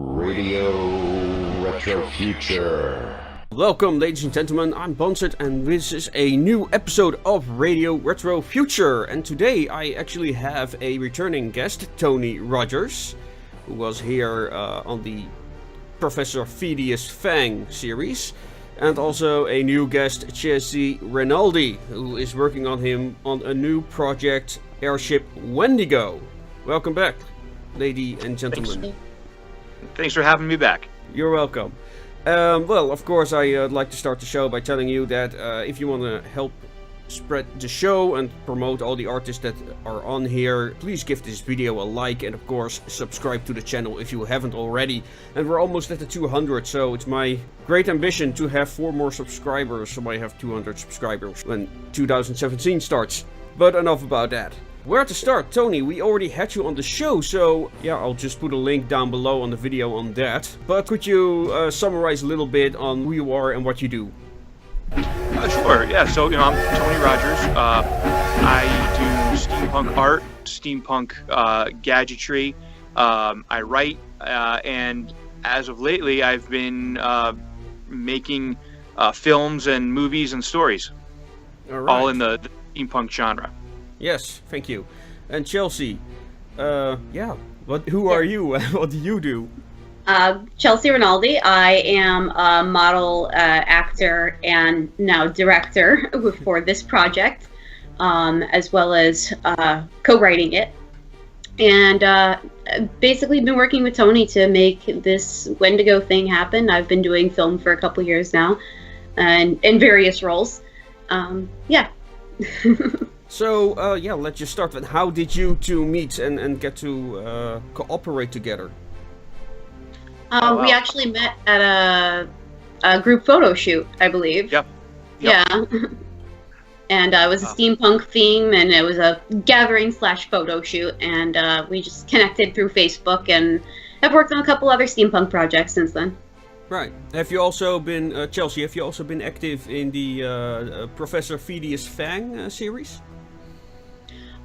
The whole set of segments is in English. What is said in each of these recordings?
Radio Retrofuture. Welcome, ladies and gentlemen, I'm Bonset, and this is a new episode of Radio Retrofuture. And today I actually have a returning guest, Tony Rogers, who was here on the Professor Phidias Fang series. And also a new guest, Chelsea Renaldi, who is working on a new project, Airship Wendigo. Welcome back, lady and gentlemen. Thanks for having me back. You're welcome. Well, of course, I'd like to start the show by telling you that if you want to help spread the show and promote all the artists that are on here, please give this video a like and, of course, subscribe to the channel if you haven't already. And we're almost at the 200, so it's my great ambition to have 4 more subscribers, so I have 200 subscribers when 2017 starts. But enough about that. Where to start? Tony, we already had you on the show, so yeah, I'll just put a link down below on the video on that. But could you summarize a little bit on who you are and what you do? Sure, yeah, so, I'm Tony Rogers. I do steampunk art, steampunk gadgetry. I write, and as of lately, I've been making films and movies and stories. All in the steampunk genre. Yes, thank you. And Chelsea, who are you and what do you do? Chelsea Renaldi. I am a model, actor, and now director for this project, as well as co-writing it. And basically been working with Tony to make this Wendigo thing happen. I've been doing film for a couple years now, and in various roles. Yeah. So, let's just start with how did you two meet and get to cooperate together? We actually met at a group photo shoot, I believe. Yep. Yeah. And it was a steampunk theme, and it was a gathering/photo shoot, and we just connected through Facebook and have worked on a couple other steampunk projects since then. Right. Have you also been, Chelsea, have you also been active in the Professor Phidias Fang series?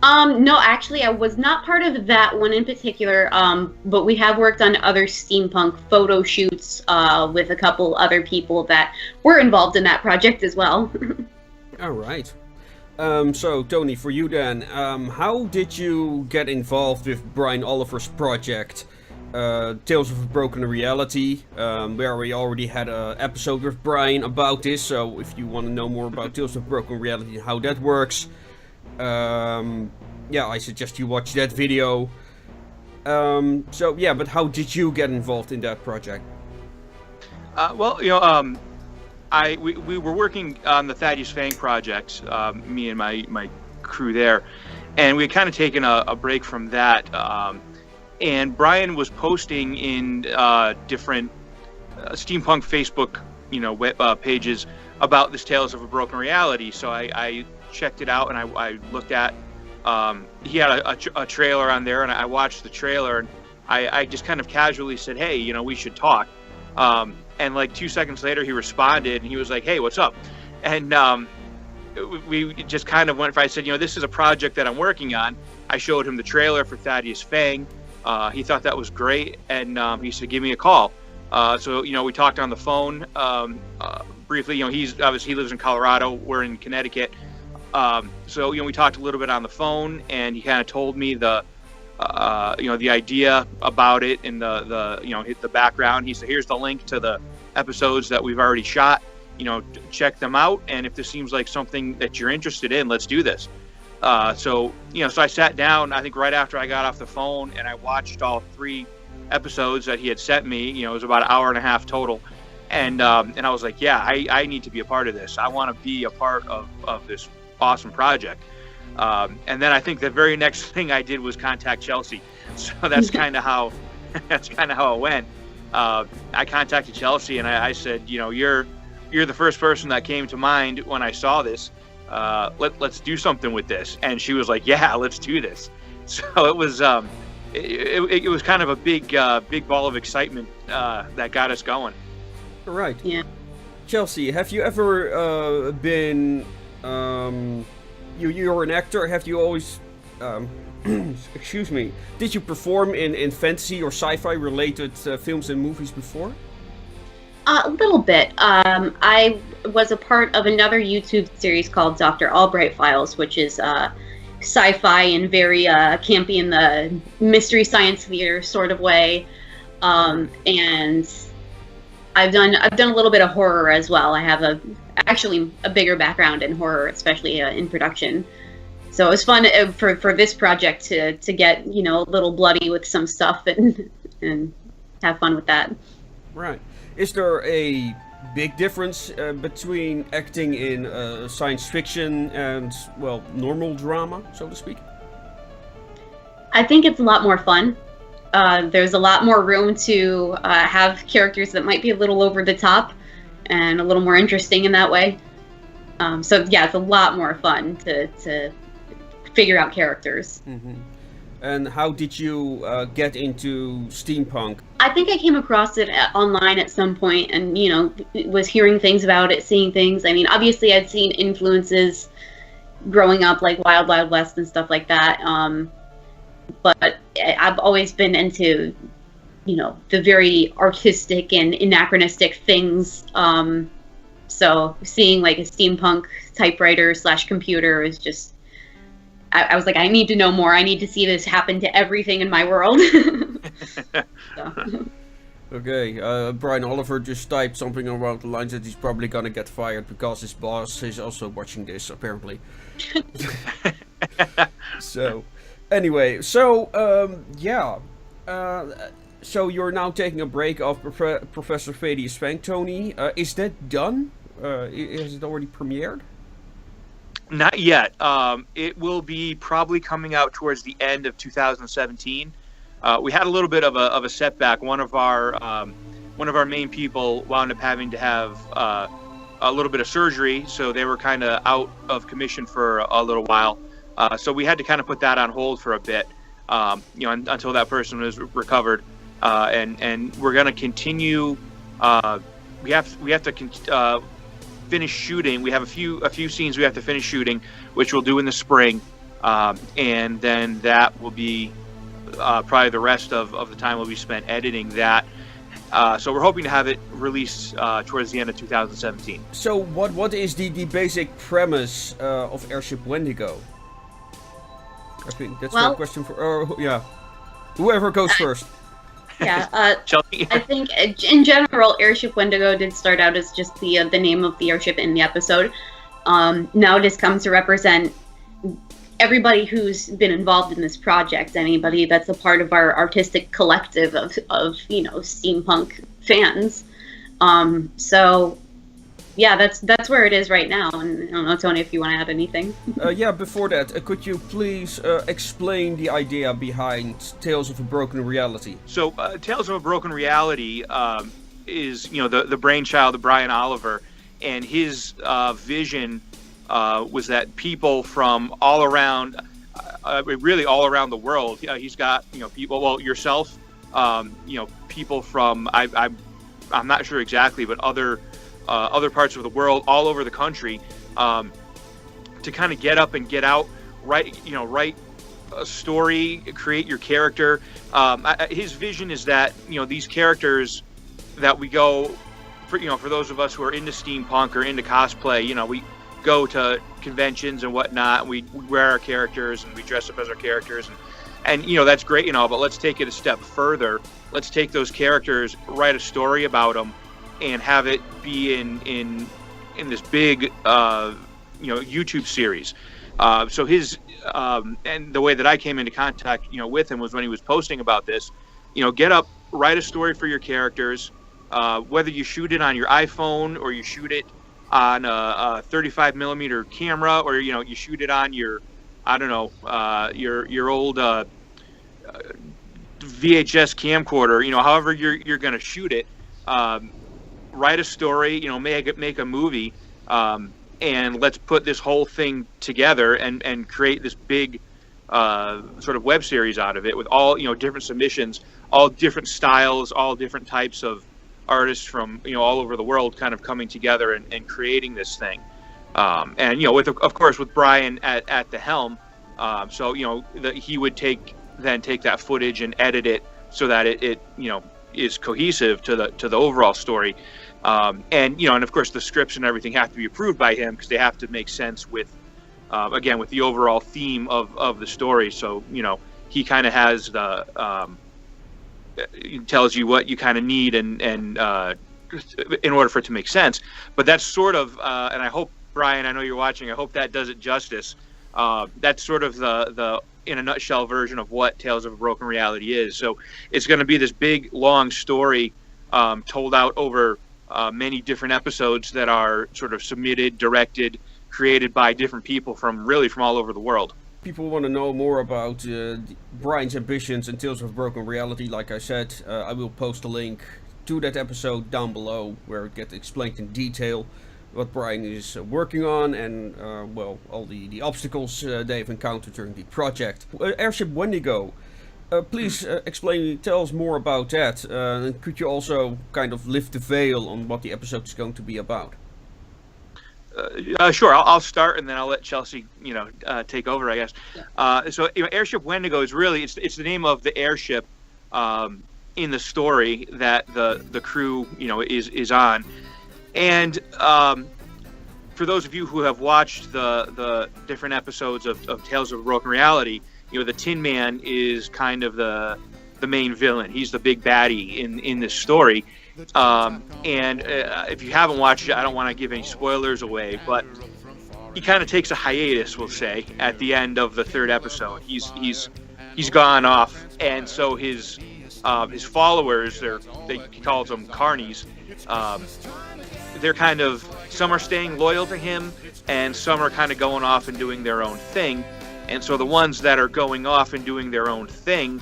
No, actually, I was not part of that one in particular, but we have worked on other steampunk photo shoots with a couple other people that were involved in that project as well. All right. So, Tony, for you then, how did you get involved with Bryan Oliver's project, Tales of a Broken Reality, where we already had an episode with Bryan about this, so if you want to know more about Tales of a Broken Reality and how that works, I suggest you watch that video. But how did you get involved in that project? We were working on the Phidias Fang project, me and my crew there, and we had kind of taken a break from that. And Bryan was posting in different steampunk Facebook, web pages about this Tales of a Broken Reality. So I checked it out, and I looked at. He had a trailer on there, and I watched the trailer, and I just kind of casually said, "Hey, we should talk." And like 2 seconds later, he responded, and he was like, "Hey, what's up?" And we just kind of went. I said, "This is a project that I'm working on." I showed him the trailer for Phidias Fang. He thought that was great, and he said, "Give me a call." So we talked on the phone briefly. He lives in Colorado. We're in Connecticut. So we talked a little bit on the phone, and he kind of told me the idea about it and the background. He said, "Here's the link to the episodes that we've already shot. Check them out, and if this seems like something that you're interested in, let's do this." So I sat down, I think right after I got off the phone, and I watched all 3 episodes that he had sent me. It was about an hour and a half total. And I was like, yeah, I need to be a part of this. I want to be a part of this awesome project. And then I think the very next thing I did was contact Chelsea. So that's kind of how it went. I contacted Chelsea, and I said, you're the first person that came to mind when I saw this. Let's do something with this. And she was like, yeah, let's do this. So it was it was kind of a big ball of excitement that got us going. Right. Yeah. Chelsea, have you ever been you're an actor? Have you always excuse me, did you perform in fantasy or sci-fi related films and movies before? A little bit. I was a part of another YouTube series called Dr. Albright Files, which is sci-fi and very campy in the mystery science theater sort of way. And I've done a little bit of horror as well. I have actually a bigger background in horror, especially in production. So it was fun for this project to get, you know, a little bloody with some stuff and have fun with that. Right. Is there a big difference between acting in science fiction and, well, normal drama, so to speak? I think it's a lot more fun. There's a lot more room to have characters that might be a little over the top and a little more interesting in that way. So yeah, it's a lot more fun to figure out characters. Mm-hmm. And how did you get into steampunk? I think I came across it online at some point and, you know, was hearing things about it, seeing things. I mean, obviously I'd seen influences growing up, like Wild Wild West and stuff like that. But I've always been into, you know, the very artistic and anachronistic things. So seeing like a steampunk typewriter / computer is just, I was like, I need to know more. I need to see this happen to everything in my world. So. Okay, Bryan Oliver just typed something around the lines that he's probably gonna get fired because his boss is also watching this, apparently. So, anyway, so, yeah. So you're now taking a break of Professor Thaddeus Fang, Tony. Is that done? Is it already premiered? Not yet. It will be probably coming out towards the end of 2017. We had a little bit of a setback. One of our main people wound up having to have a little bit of surgery, so they were kind of out of commission for a little while. So we had to kind of put that on hold for a bit, you know, until that person was recovered. And we're going to continue. We have to finish shooting. We have a few scenes we have to finish shooting, which we'll do in the spring, and then that will be probably the rest of the time will be spent editing that. So we're hoping to have it released towards the end of 2017. So what is the basic premise of Airship Wendigo? I think that's a question for yeah, whoever goes first. Yeah, Chelsea? I think in general, Airship Wendigo did start out as just the name of the airship in the episode. Now it has come to represent everybody who's been involved in this project, anybody that's a part of our artistic collective of you know, steampunk fans. So yeah, that's where it is right now. And I don't know, Tony, if you want to add anything. Yeah, before that, could you please explain the idea behind Tales of a Broken Reality? So, Tales of a Broken Reality is, you know, the brainchild of Bryan Oliver, and his vision was that people from all around, really all around the world. He's got, you know, people, well, yourself, you know, people from I'm not sure exactly, but other parts of the world, all over the country, to kind of get up and get out, write a story, create your character. His vision is that, you know, these characters that we go for, you know, for those of us who are into steampunk or into cosplay, you know, we go to conventions and whatnot, we wear our characters and we dress up as our characters, and you know, that's great and all, but let's take it a step further. Let's take those characters, write a story about them, and have it be in this big, you know, YouTube series. So his and the way that I came into contact, you know, with him was when he was posting about this. You know, get up, write a story for your characters. Whether you shoot it on your iPhone or you shoot it on a 35 millimeter camera, or you know, you shoot it on your, I don't know, your old VHS camcorder. You know, however you're gonna shoot it. Write a story, you know, make a movie, and let's put this whole thing together and create this big sort of web series out of it with all, you know, different submissions, all different styles, all different types of artists from, you know, all over the world kind of coming together and creating this thing. And, you know, of course, with Bryan at the helm, So he would take that footage and edit it so that it is cohesive to the overall story. And of course the scripts and everything have to be approved by him because they have to make sense with the overall theme of the story. So he kind of has tells you what you kind of need and in order for it to make sense. But that's sort of and I hope, Bryan, I know you're watching, I hope that does it justice. That's sort of the in a nutshell version of what Tales of a Broken Reality is. So it's going to be this big long story told out over many different episodes that are sort of submitted, directed, created by different people from all over the world. People want to know more about Bryan's ambitions and Tales of a Broken Reality. Like I said, I will post a link to that episode down below where it gets explained in detail what Bryan is working on and all the obstacles they've encountered during the project. Airship Wendigo, please tell us more about that. And could you also kind of lift the veil on what the episode is going to be about? Sure, I'll start and then I'll let Chelsea take over, I guess. Yeah. So Airship Wendigo is really it's the name of the airship in the story that the crew is on. And for those of you who have watched the different episodes of Tales of a Broken Reality, the Tin Man is kind of the main villain. He's the big baddie in this story. And if you haven't watched it, I don't want to give any spoilers away, but he kind of takes a hiatus, we'll say, at the end of the third episode. He's gone off, and so his followers, he calls them carnies. They're kind of, some are staying loyal to him and some are kind of going off and doing their own thing. And so the ones that are going off and doing their own thing,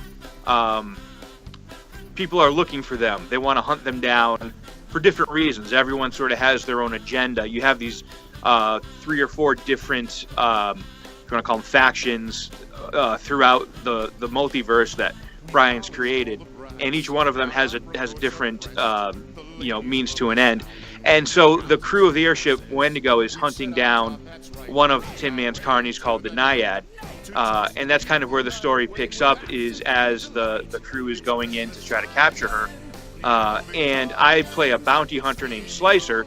people are looking for them. They want to hunt them down for different reasons. Everyone sort of has their own agenda. You have these 3 or 4 different, if you want to call them factions, throughout the multiverse that Bryan's created. And each one of them has a different means to an end. And so the crew of the airship Wendigo is hunting down one of Tin Man's carnies called the Naiad. And that's kind of where the story picks up, is as the crew is going in to try to capture her. And I play a bounty hunter named Slicer,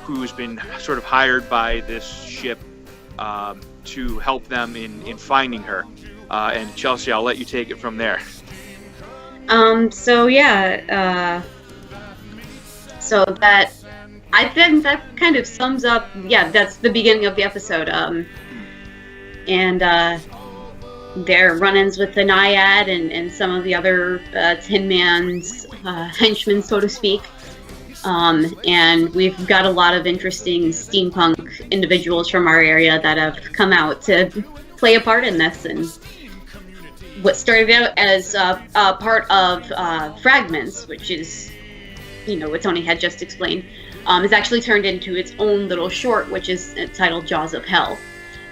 who's been sort of hired by this ship to help them in finding her. And Chelsea, I'll let you take it from there. So that, I think that kind of sums up, that's the beginning of the episode. And their run-ins with the Naiad and some of the other Tin Man's henchmen, so to speak. And we've got a lot of interesting steampunk individuals from our area that have come out to play a part in this. And what started out as a part of Fragments, which is, what Tony had just explained, is actually turned into its own little short, which is titled Jaws of Hell.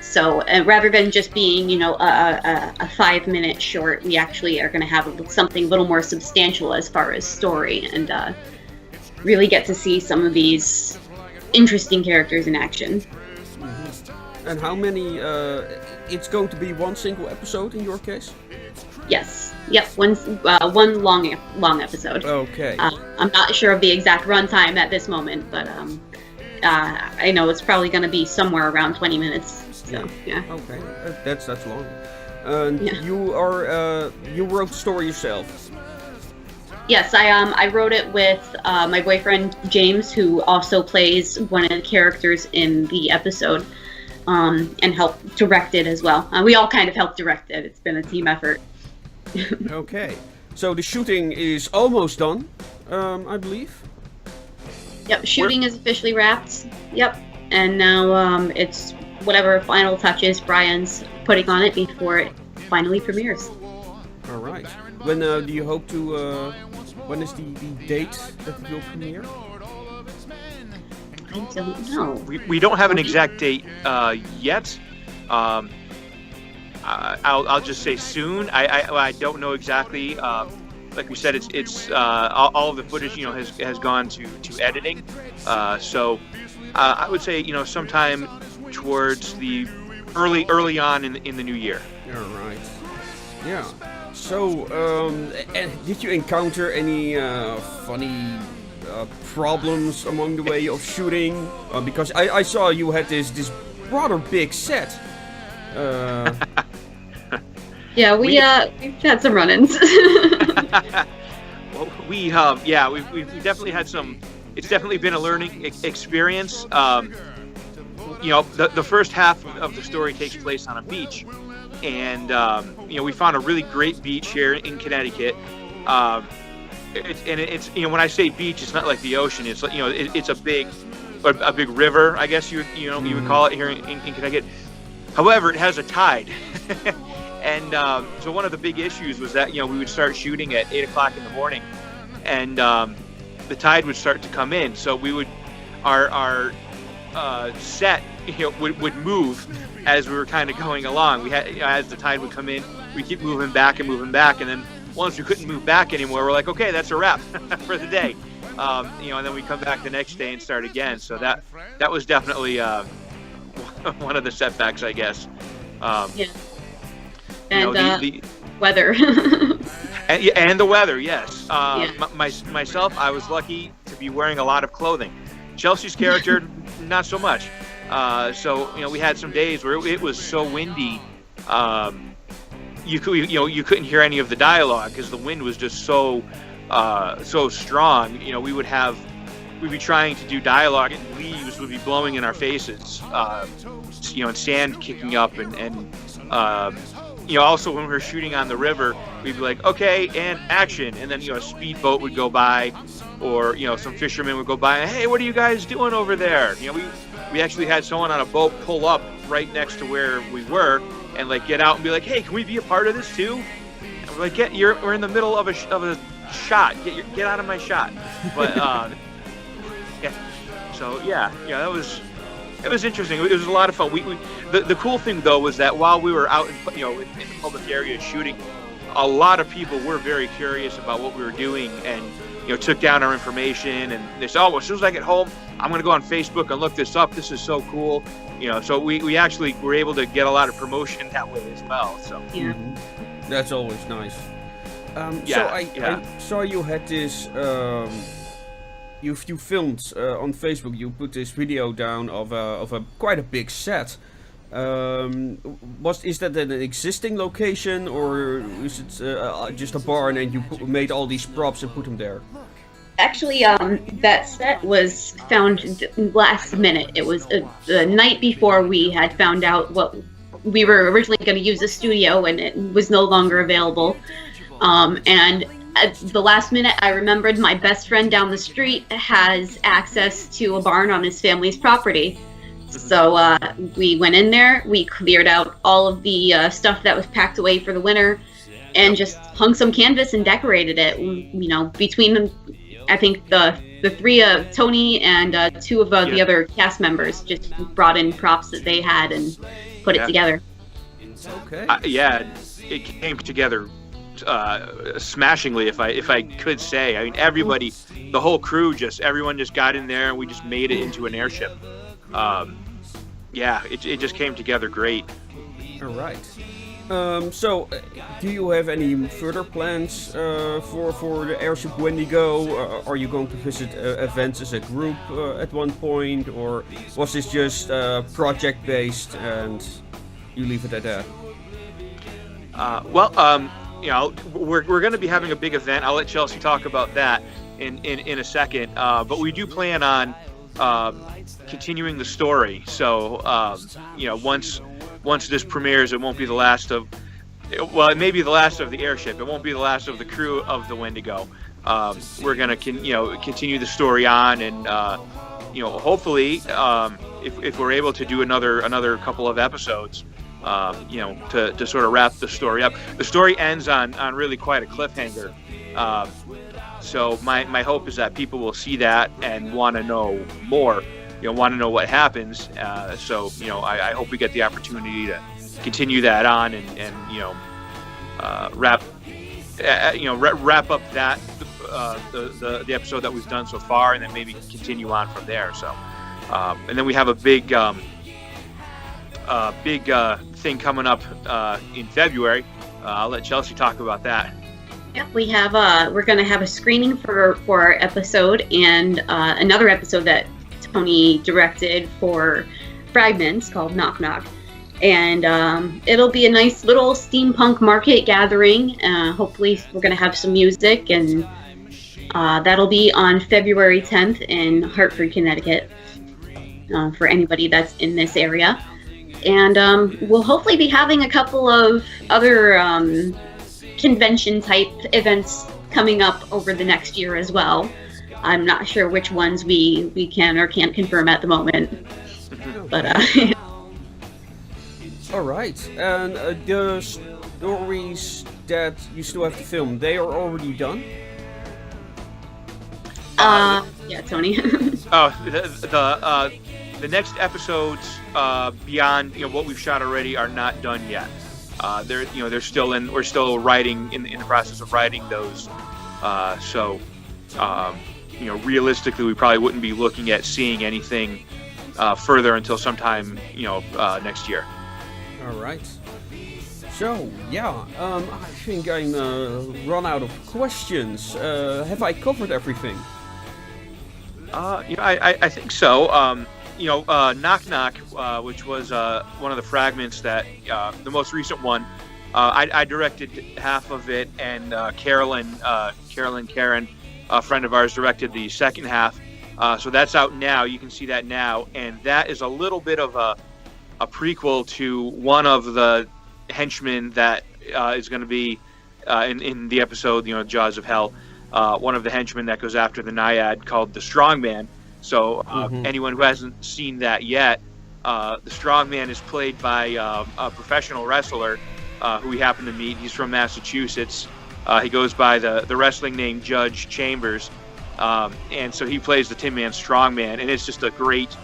So rather than just being, a 5-minute short, we actually are going to have something a little more substantial as far as story, and really get to see some of these interesting characters in action. Mm-hmm. And how many? It's going to be one single episode in your case? Yes. Yep. One long episode. Okay. I'm not sure of the exact runtime at this moment, but I know it's probably going to be somewhere around 20 minutes. So yeah. Okay, that's long. You wrote the story yourself. Yes, I wrote it with my boyfriend James, who also plays one of the characters in the episode, and helped direct it as well. We all kind of helped direct it. It's been a team effort. Okay, so the shooting is almost done, I believe. Yep, shooting is officially wrapped. Yep, and now it's whatever final touches Bryan's putting on it before it finally premieres. All right. When do you hope to? When is the date that it will premiere? I don't know. We don't have an exact date yet. I'll just say soon. I don't know exactly. Like we said, it's all of the footage has gone to editing. So I would say sometime towards the early on in the new year. Yeah. So, and did you encounter any funny problems along the way of shooting? Because I saw you had this rather big set. Yeah, we've had some run-ins. Well, we've definitely had some. It's definitely been a learning experience. The first half of the story takes place on a beach, and we found a really great beach here in Connecticut. It's when I say beach, it's not like the ocean. It's it's a big river, I guess you would call it here in Connecticut. However, it has a tide, and so one of the big issues was that we would start shooting at 8 o'clock in the morning, and the tide would start to come in. So we would our set would move as we were kind of going along. We had as the tide would come in, we keep moving back, and then once we couldn't move back anymore, we're like, okay, that's a wrap for the day. And then we come back the next day and start again. So that was definitely one of the setbacks, I guess. Yeah. And the weather. and the weather, yes. Yeah. Myself, I was lucky to be wearing a lot of clothing. Chelsea's character, not so much. So we had some days where it was so windy. You couldn't hear any of the dialogue because the wind was just so strong. We'd be trying to do dialogue and leaves would be blowing in our faces. And sand kicking up and also when we were shooting on the river, we'd be like, okay, and action. And then, a speedboat would go by, or, some fishermen would go by and, hey, what are you guys doing over there? We actually had someone on a boat pull up right next to where we were and get out and be like, hey, can we be a part of this too? And we're like, we're in the middle of a shot. Get out of my shot. But, yeah. So it was interesting. It was a lot of fun. The cool thing though was that while we were out in the public area shooting, a lot of people were very curious about what we were doing and took down our information, and they said, oh, well, as soon as I get home, I'm going to go on Facebook and look this up. This is so cool. So we actually were able to get a lot of promotion that way as well. So yeah. That's always nice. So I saw you had this. You filmed on Facebook. You put this video down of a quite a big set. Is that an existing location, or is it just a barn and you made all these props and put them there? Actually, that set was found last minute. It was the night before we had found out what we were originally going to use a studio, and it was no longer available. And at the last minute, I remembered my best friend down the street has access to a barn on his family's property. So we went in there, we cleared out all of the stuff that was packed away for the winter, and just hung some canvas and decorated it. Between them, I think the three of Tony and two of the other cast members just brought in props that they had and put it together. Okay. It came together smashingly, if I could say. I mean, everybody, the whole crew, everyone just got in there and we just made it into an airship. It just came together great. All right. So, do you have any further plans for the Airship Wendigo? Are you going to visit events as a group at one point, or was this just project-based and you leave it at that? We're going to be having a big event. I'll let Chelsea talk about that in a second. But we do plan on continuing the story. So, once this premieres, it won't be the last of. Well, it may be the last of the airship. It won't be the last of the crew of the Wendigo. We're gonna continue the story on, and hopefully, if we're able to do another couple of episodes, to sort of wrap the story up. The story ends on really quite a cliffhanger. So my hope is that people will see that and want to know more. Want to know what happens. So I hope we get the opportunity to continue that on and wrap up that the episode that we've done so far, and then maybe continue on from there. So and then we have a big thing coming up in February. I'll let Chelsea talk about that. Yeah, we have we're going to have a screening for our episode, and another episode that Tony directed for Fragments called Knock Knock. And it'll be a nice little steampunk market gathering. Hopefully we're going to have some music, and that'll be on February 10th in Hartford, Connecticut, for anybody that's in this area. And we'll hopefully be having a couple of other convention-type events coming up over the next year as well. I'm not sure which ones we can or can't confirm at the moment. But all right, and the stories that you still have to film, they are already done? Yeah, Tony. The next episodes beyond what we've shot already are not done yet. They're still we're still writing in the process of writing those. Realistically, we probably wouldn't be looking at seeing anything further until sometime next year. All right. So yeah, I think I'm run out of questions. Have I covered everything? I think so. Knock Knock, which was one of the fragments that the most recent one. I directed half of it, and Karen, a friend of ours, directed the second half. So that's out now. You can see that now, and that is a little bit of a prequel to one of the henchmen that is going to be in the episode, Jaws of Hell. One of the henchmen that goes after the Naiad, called the Strongman. So anyone who hasn't seen that yet, the Strongman is played by a professional wrestler who we happen to meet. He's from Massachusetts. He goes by the wrestling name Judge Chambers. And so he plays the Tin Man Strongman, and it's just a great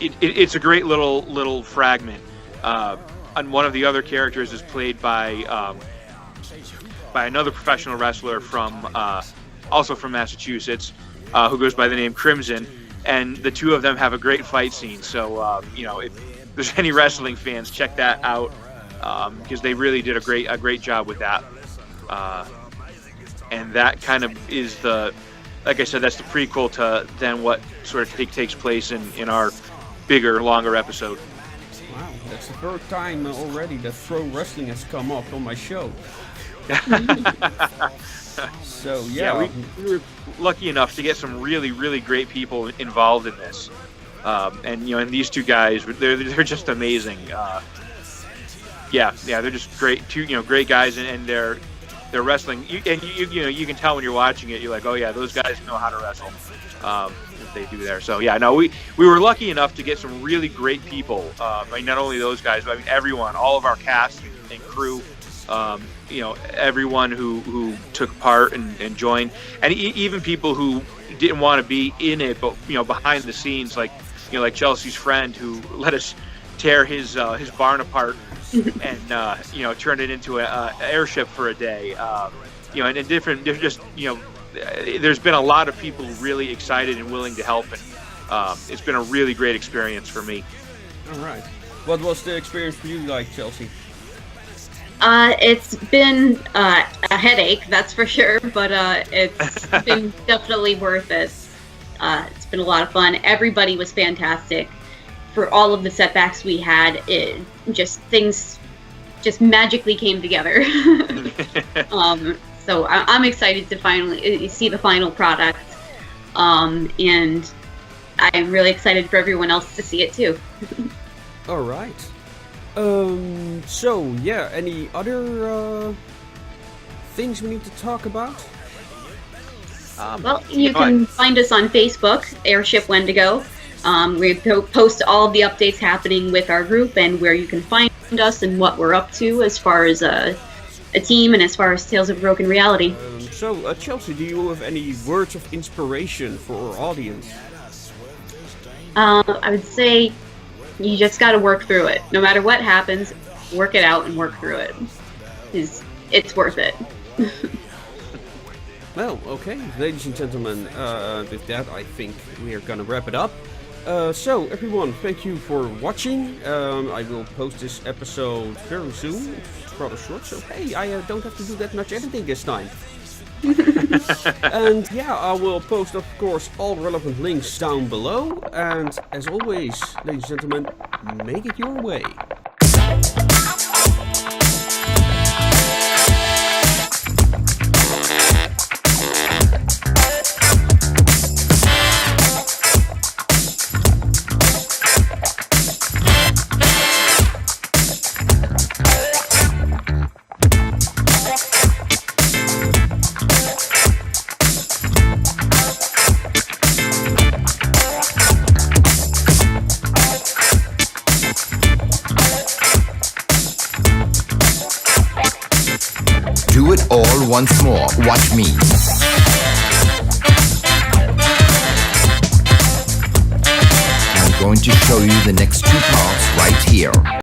it's a great little fragment. And one of the other characters is played by another professional wrestler from also from Massachusetts, who goes by the name Crimson, and the two of them have a great fight scene. So if there's any wrestling fans, check that out, because they really did a great job with that. And that kind of is like I said, that's the prequel to then what sort of takes place in our bigger, longer episode. Wow, that's the third time already that Pro Wrestling has come up on my show. So yeah, we were lucky enough to get some really, really great people involved in this, and these two guys, they're just amazing. They're just great, great guys, and they're wrestling. You can tell when you're watching it, you're like, oh yeah, those guys know how to wrestle. They do there. So yeah, no, we were lucky enough to get some really great people. Not only those guys, but everyone, all of our cast and crew. Everyone who took part and joined, and even people who didn't want to be in it, but behind the scenes, like Chelsea's friend who let us tear his barn apart and turn it into an airship for a day. And different, just there's been a lot of people really excited and willing to help, and it's been a really great experience for me. All right, what was the experience for you like, Chelsea? It's been a headache, that's for sure, but it's been definitely worth it. It's been a lot of fun. Everybody was fantastic. For all of the setbacks we had, things just magically came together. So I'm excited to finally see the final product, and I'm really excited for everyone else to see it too. All right. So yeah, any other things we need to talk about? Well, you can find us on Facebook, Airship Wendigo. We post all of the updates happening with our group and where you can find us and what we're up to as far as a team and as far as Tales of Broken Reality. So, Chelsea, do you have any words of inspiration for our audience? I would say you just got to work through it. No matter what happens, work it out and work through it. It's worth it. Well, okay, ladies and gentlemen, with that I think we are gonna wrap it up. So everyone, thank you for watching. I will post this episode very soon. It's rather short, so hey, I don't have to do that much editing this time. And yeah, I will post, of course, all relevant links down below. And as always, ladies and gentlemen, make it your way. Do it all once more. Watch me. I'm going to show you the next 2 parts right here.